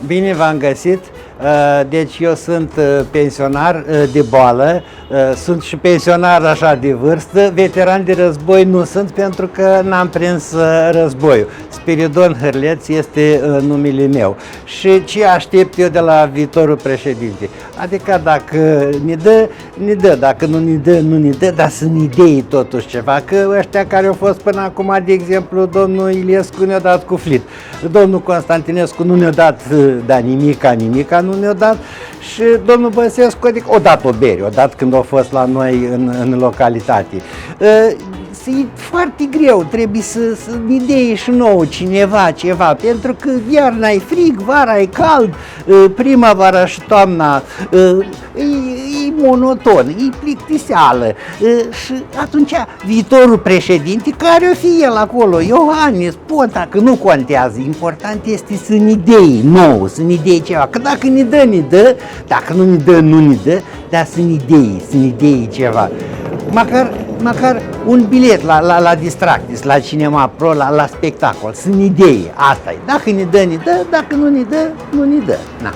Bine v-am găsit! Deci eu sunt pensionar de boală, sunt și pensionar așa de vârstă, veteran de război nu sunt pentru că n-am prins războiul. Spiridon Hârleț este numele meu. Și ce aștept eu de la viitorul președinte? Adică dacă ne dă, dacă nu ne dă, dar să ne dea totuși ceva, că ăștia care au fost până acum, de exemplu, domnul Iliescu ne-a dat cu flit, domnul Constantinescu nu ne-a dat nimica nu ne-a dat și domnul Băsescu, adică o dat o bere, o dat când a fost la noi în localitate. E foarte greu, trebuie să ne dea și nouă cineva ceva, pentru că iarna e frig, vara e cald, primăvara și toamna e monoton, e plictiseală și atunci viitorul președinte, care o fi el acolo, Iohannis, Ponta, că nu contează, important este să ne dea nou, să ne dea ceva, că dacă ne dă, dacă nu ne dă, dar să ne dea ceva. Măcar un bilet la Distractis, la Cinema Pro, la spectacol, să ne dea, asta e. Dacă ne dă, dacă nu ne dă, nu ne dă. Na.